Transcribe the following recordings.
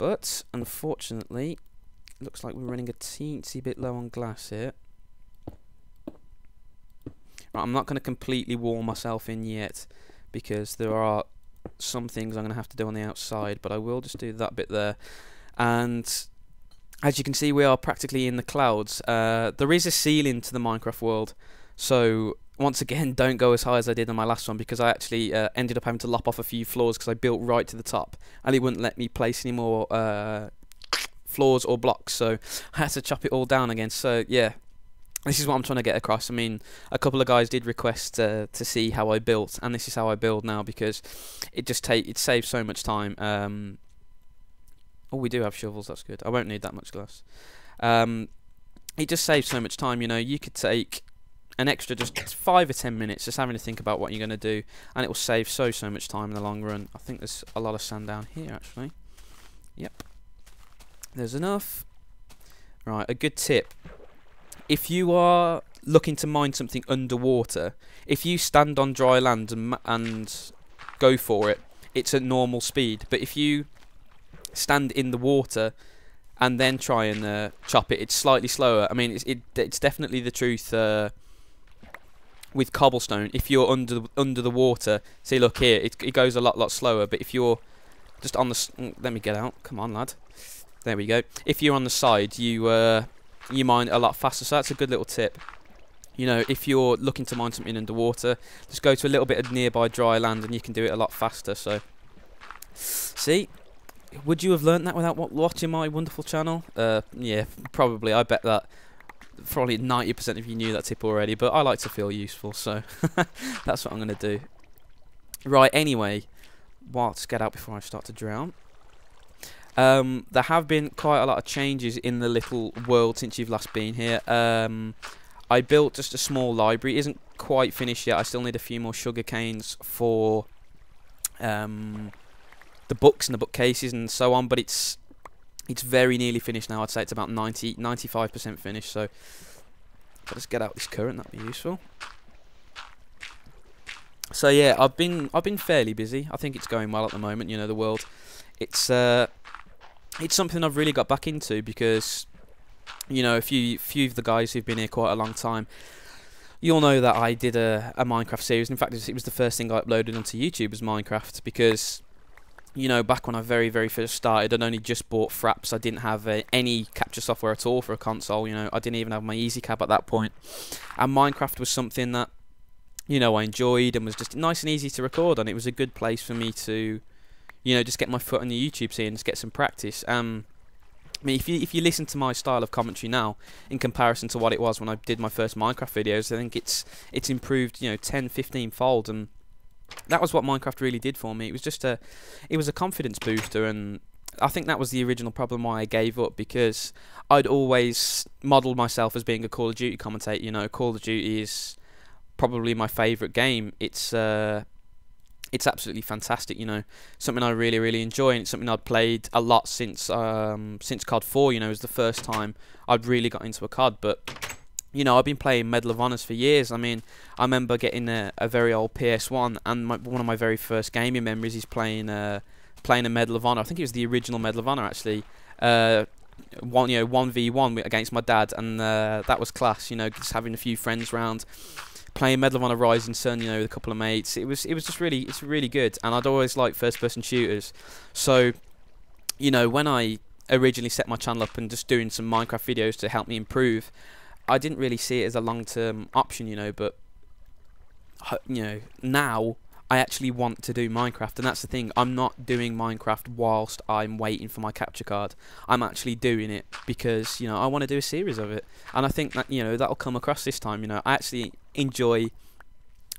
But unfortunately, looks like we're running a teensy bit low on glass here. Right, I'm not going to completely wall myself in yet, because there are some things I'm going to have to do on the outside, but I will just do that bit there. And as you can see, we are practically in the clouds. There is a ceiling to the Minecraft world, so once again, don't go as high as I did on my last one, because I actually ended up having to lop off a few floors because I built right to the top and it wouldn't let me place any more floors or blocks, so I had to chop it all down again. So yeah, this is what I'm trying to get across. I mean, a couple of guys did request to see how I built, and this is how I build now, because it saves so much time. Oh, we do have shovels, that's good. I won't need that much glass. It just saves so much time, you know. You could take an extra just 5 or 10 minutes just having to think about what you're going to do, and it will save so much time in the long run. I think there's a lot of sand down here actually. Yep, there's enough. Right, a good tip: if you are looking to mine something underwater, if you stand on dry land and go for it, it's at normal speed. But if you stand in the water and then try and chop it, it's slightly slower. I mean, it's definitely the truth with cobblestone. If you're under the water, see, look here, it goes a lot slower. But if you're just on the let me get out. Come on, lad. There we go. If you're on the side, you mine a lot faster. So that's a good little tip. You know, if you're looking to mine something underwater, just go to a little bit of nearby dry land, and you can do it a lot faster. So, see. Would you have learnt that without watching my wonderful channel? Yeah, probably. I bet that probably 90% of you knew that tip already, but I like to feel useful, so that's what I'm going to do. Right, anyway, let's get out before I start to drown. There have been quite a lot of changes in the little world since you've last been here. I built just a small library. It isn't quite finished yet. I still need a few more sugar canes for the books and the bookcases and so on, but it's very nearly finished now. I'd say it's about 95% finished. So let's get out this current, that'd be useful. So yeah, I've been fairly busy. I think it's going well at the moment. You know, the world, it's something I've really got back into, because you know, a few of the guys who've been here quite a long time, you'll know that I did a Minecraft series. In fact, it was the first thing I uploaded onto YouTube, was Minecraft, because you know, back when I very first started, I'd only just bought Fraps. I didn't have any capture software at all for a console. You know, I didn't even have my EasyCap at that point. And Minecraft was something that, you know, I enjoyed and was just nice and easy to record on. It was a good place for me to, you know, just get my foot on the YouTube scene and just get some practice. I mean, if you listen to my style of commentary now in comparison to what it was when I did my first Minecraft videos, I think it's improved, you know, 10-15 fold. And that was what Minecraft really did for me. It was just it was a confidence booster, and I think that was the original problem why I gave up, because I'd always modelled myself as being a Call of Duty commentator. You know, Call of Duty is probably my favourite game. It's absolutely fantastic. You know, something I really enjoy, and it's something I'd played a lot since COD 4. You know, it was the first time I'd really got into a COD, but you know, I've been playing Medal of Honors for years. I mean, I remember getting a very old PS1, and one of my very first gaming memories is playing a Medal of Honor. I think it was the original Medal of Honor, actually. 1v1 against my dad, and that was class. You know, just having a few friends round, playing Medal of Honor Rising Sun, you know, with a couple of mates. It was just really good, and I'd always liked first-person shooters. So, you know, when I originally set my channel up and just doing some Minecraft videos to help me improve, I didn't really see it as a long-term option, you know, but you know, now I actually want to do Minecraft, and that's the thing. I'm not doing Minecraft whilst I'm waiting for my capture card. I'm actually doing it because, you know, I want to do a series of it, and I think that, you know, that'll come across this time. You know, I actually enjoy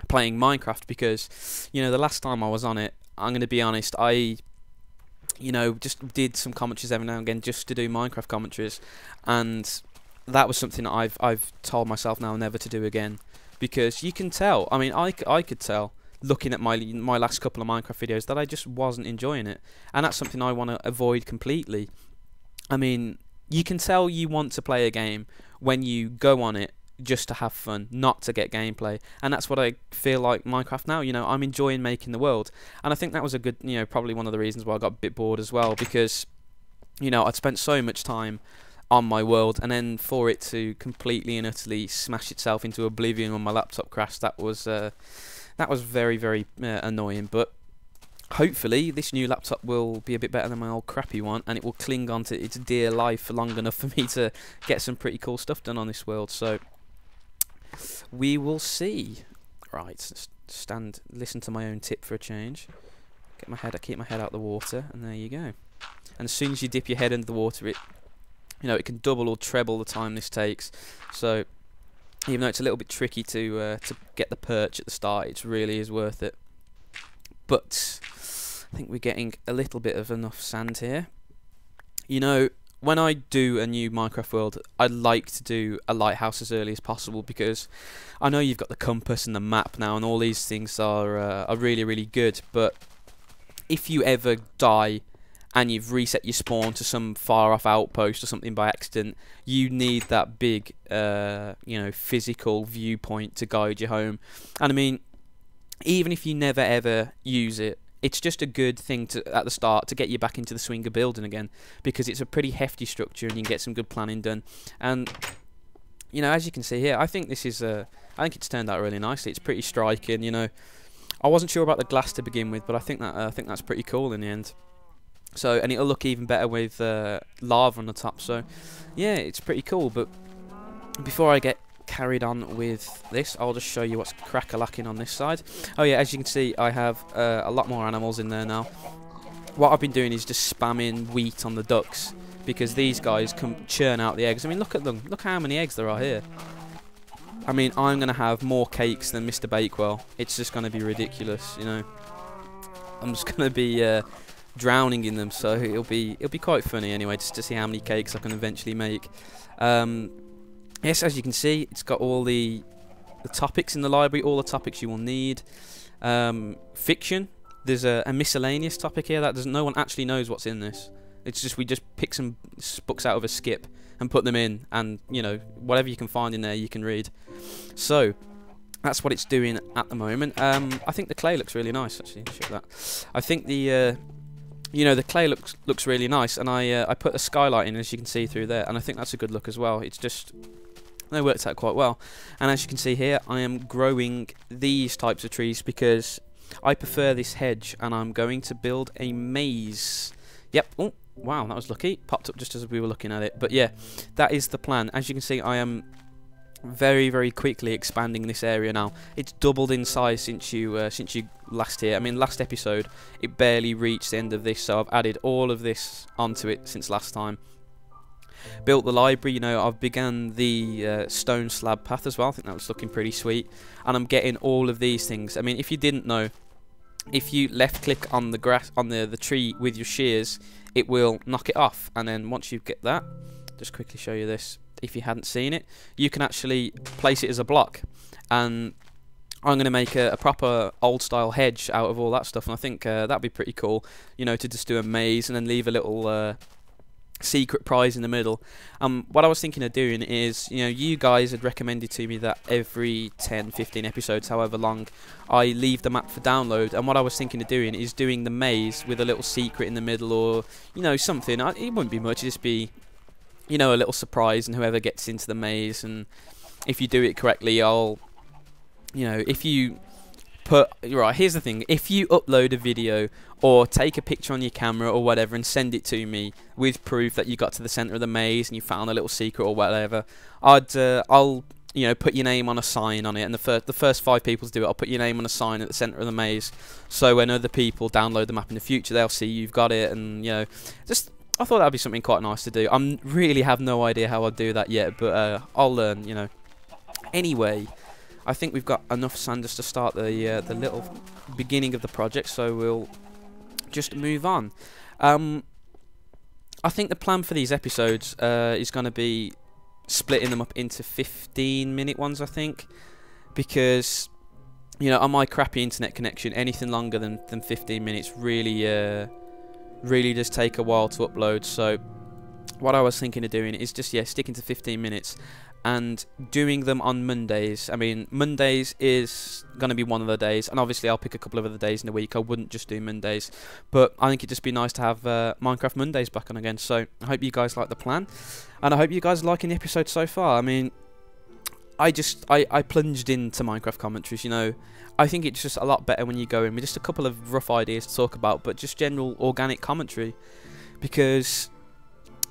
playing Minecraft because, you know, the last time I was on it, I'm going to be honest, I, you know, just did some commentaries every now and again just to do Minecraft commentaries, and that was something that I've told myself now never to do again, because you can tell. I mean, I could tell looking at my last couple of Minecraft videos that I just wasn't enjoying it, and that's something I want to avoid completely. I mean, you can tell you want to play a game when you go on it just to have fun, not to get gameplay, and that's what I feel like Minecraft now. You know, I'm enjoying making the world, and I think that was a good, you know, probably one of the reasons why I got a bit bored as well, because you know, I'd spent so much time on my world, and then for it to completely and utterly smash itself into oblivion when my laptop crashed, that was very, very annoying. But hopefully this new laptop will be a bit better than my old crappy one, and it will cling on to its dear life for long enough for me to get some pretty cool stuff done on this world. So we will see. Right, listen to my own tip for a change. Keep my head out the water, and there you go. And as soon as you dip your head into the water, it can double or treble the time this takes. So even though it's a little bit tricky to get the perch at the start, it really is worth it. But I think we're getting a little bit of enough sand here. You know, when I do a new Minecraft world, I like to do a lighthouse as early as possible, because I know you've got the compass and the map now, and all these things are really, really good. But if you ever die and you've reset your spawn to some far-off outpost or something by accident, you need that big, physical viewpoint to guide you home. And I mean, even if you never ever use it, it's just a good thing at the start to get you back into the swing of building again, because it's a pretty hefty structure and you can get some good planning done. And you know, as you can see here, I think this is I think it's turned out really nicely. It's pretty striking. You know, I wasn't sure about the glass to begin with, but I think that's pretty cool in the end. So, and it'll look even better with lava on the top. So yeah, it's pretty cool. But before I get carried on with this, I'll just show you what's crack-a-lacking on this side. Oh yeah, as you can see, I have a lot more animals in there now. What I've been doing is just spamming wheat on the ducks, because these guys come churn out the eggs. I mean, look at them. Look how many eggs there are here. I mean, I'm going to have more cakes than Mr. Bakewell. It's just going to be ridiculous, you know. I'm just going to be drowning in them, so it'll be quite funny anyway, just to see how many cakes I can eventually make. Yes, as you can see, it's got all the topics in the library, all the topics you will need. Fiction, there's a miscellaneous topic here that no one actually knows what's in this. It's just, we just pick some books out of a skip and put them in, and you know, whatever you can find in there you can read. So that's what it's doing at the moment. I think the clay looks really nice, actually. Show that. I think the the clay looks really nice, and I put a skylight in, as you can see through there, and I think that's a good look as well. It's just, they worked out quite well. And as you can see here, I am growing these types of trees because I prefer this hedge, and I'm going to build a maze. Yep. Oh, wow, that was lucky. Popped up just as we were looking at it. But yeah, that is the plan. As you can see, I am very, very quickly expanding this area now. It's doubled in size since you last here. I mean, last episode it barely reached the end of this, so I've added all of this onto it since last time. Built the library. You know, I've begun the stone slab path as well. I think that was looking pretty sweet, and I'm getting all of these things. I mean, if you didn't know, if you left click on the grass on the tree with your shears, it will knock it off, and then once you get that, just quickly show you this. If you hadn't seen it, you can actually place it as a block, and I'm going to make a proper old style hedge out of all that stuff, and I think that'd be pretty cool, you know, to just do a maze and then leave a little secret prize in the middle. What I was thinking of doing is, you know, you guys had recommended to me that every 10-15 episodes, however long, I leave the map for download, and what I was thinking of doing is doing the maze with a little secret in the middle, or you know, something. It wouldn't be much, it'd just be, you know, a little surprise, and whoever gets into the maze, and if you do it correctly, I'll, you know, if you put, right, here's the thing, if you upload a video or take a picture on your camera or whatever and send it to me with proof that you got to the center of the maze and you found a little secret or whatever, I'll, you know, put your name on a sign on it, and the first 5 people to do it, I'll put your name on a sign at the center of the maze, so when other people download the map in the future, they'll see you've got it, and you know, just, I thought that'd be something quite nice to do. I really have no idea how I'll do that yet, but I'll learn, you know. Anyway, I think we've got enough sand just to start the little beginning of the project, so we'll just move on. I think the plan for these episodes is going to be splitting them up into 15-minute ones, I think, because, you know, on my crappy internet connection, anything longer than 15 minutes really does take a while to upload. So what I was thinking of doing is just, yeah, sticking to 15 minutes. and doing them on Mondays. I mean, Mondays is going to be one of the days, and obviously I'll pick a couple of other days in the week. I wouldn't just do Mondays, but I think it'd just be nice to have Minecraft Mondays back on again. So I hope you guys like the plan, and I hope you guys are liking the episode so far. I mean, I plunged into Minecraft commentaries, you know. I think it's just a lot better when you go in with just a couple of rough ideas to talk about, but just general organic commentary, because,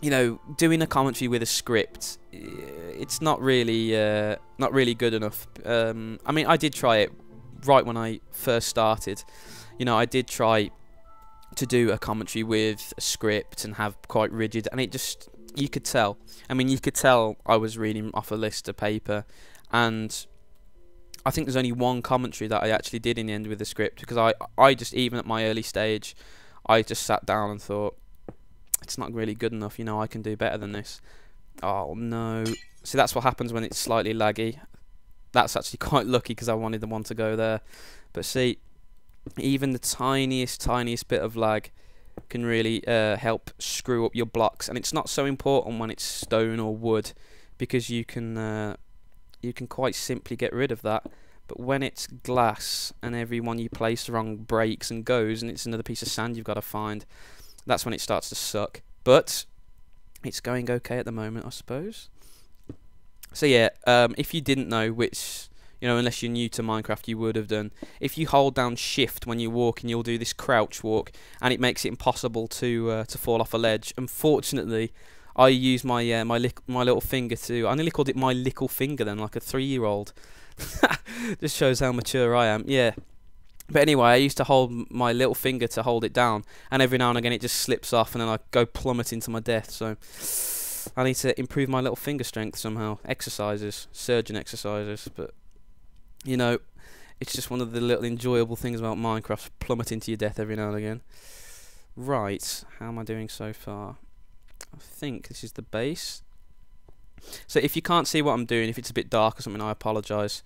you know, doing a commentary with a script, it's not really good enough. I mean, I did try it right when I first started. You know, I did try to do a commentary with a script and have quite rigid, and it just, you could tell. I mean, you could tell I was reading off a list of paper, and I think there's only one commentary that I actually did in the end with the script, because I just, even at my early stage, I just sat down and thought, it's not really good enough, you know, I can do better than this. Oh no. See, that's what happens when it's slightly laggy. That's actually quite lucky, because I wanted the one to go there. But see, even the tiniest bit of lag can really help screw up your blocks, and it's not so important when it's stone or wood, because you can quite simply get rid of that. But when it's glass and every one you place wrong breaks and goes, and it's another piece of sand you've got to find, that's when it starts to suck. But it's going okay at the moment, I suppose. So yeah, if you didn't know, which, you know, unless you're new to Minecraft, you would have done, if you hold down shift when you're walking, you'll do this crouch walk, and it makes it impossible to fall off a ledge. Unfortunately, I use my my little finger to, I nearly called it my little finger then, like a 3-year-old. Just shows how mature I am. Yeah. But anyway, I used to hold my little finger to hold it down, and every now and again it just slips off, and then I go plummeting to my death. So I need to improve my little finger strength somehow. Exercises, surgeon exercises. But, you know, it's just one of the little enjoyable things about Minecraft, plummeting to your death every now and again. Right, how am I doing so far? I think this is the base. So if you can't see what I'm doing, if it's a bit dark or something, I apologise.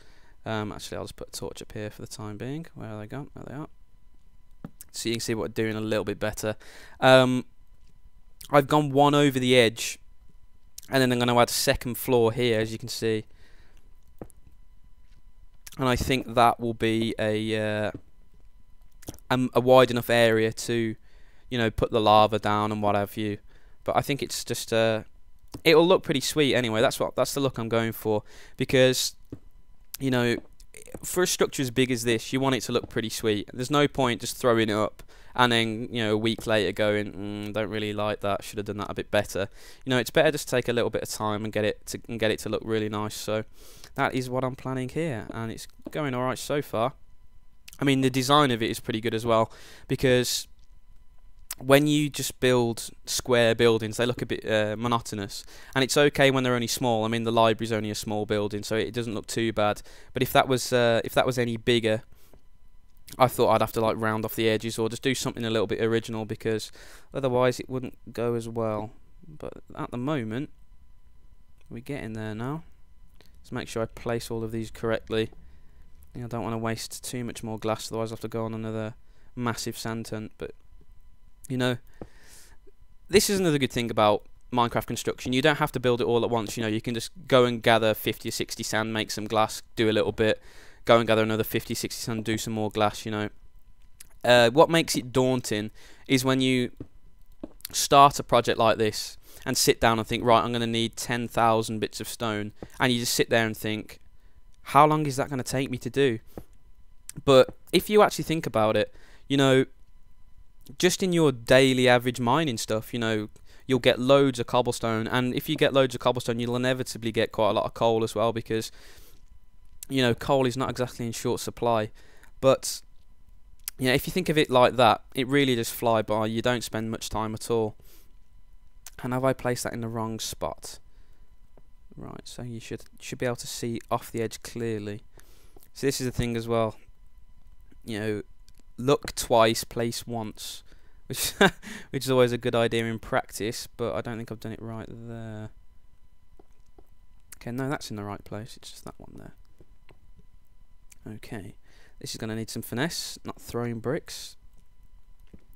Actually, I'll just put a torch up here for the time being. Where are they gone? There they are. So you can see what we're doing a little bit better. I've gone one over the edge, and then I'm going to add a second floor here, as you can see. And I think that will be a wide enough area to, you know, put the lava down and what have you. But I think it's just it'll look pretty sweet anyway. That's the look I'm going for, because, you know, for a structure as big as this, you want it to look pretty sweet. There's no point just throwing it up and then, you know, a week later going, don't really like that, should have done that a bit better. You know, it's better just take a little bit of time and get it to look really nice. So that is what I'm planning here, and it's going alright so far. I mean, the design of it is pretty good as well, because when you just build square buildings, they look a bit monotonous, and it's okay when they're only small. I mean, the library's only a small building, so it doesn't look too bad. But if that was any bigger, I thought I'd have to like round off the edges or just do something a little bit original, because otherwise it wouldn't go as well. But at the moment, we're getting there now. Let's make sure I place all of these correctly. I don't want to waste too much more glass, otherwise I have to go on another massive sand hunt. But, you know, this is another good thing about Minecraft construction. You don't have to build it all at once. You know, you can just go and gather 50 or 60 sand, make some glass, do a little bit, go and gather another 50, 60 sand, do some more glass, you know. What makes it daunting is when you start a project like this and sit down and think, right, I'm going to need 10,000 bits of stone, and you just sit there and think, how long is that going to take me to do? But if you actually think about it, you know, just in your daily average mining stuff, you know, you'll get loads of cobblestone, and if you get loads of cobblestone, you'll inevitably get quite a lot of coal as well, because, you know, coal is not exactly in short supply. But, you know, if you think of it like that, it really does fly by. You don't spend much time at all. And have I placed that in the wrong spot? Right, so you should be able to see off the edge clearly. So this is the thing as well. You know, look twice, place once, which which is always a good idea in practice, but I don't think I've done it right there. Okay, no, that's in the right place. It's just that one there. Okay, this is going to need some finesse, not throwing bricks.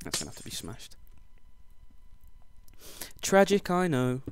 That's going to have to be smashed. Tragic, I know.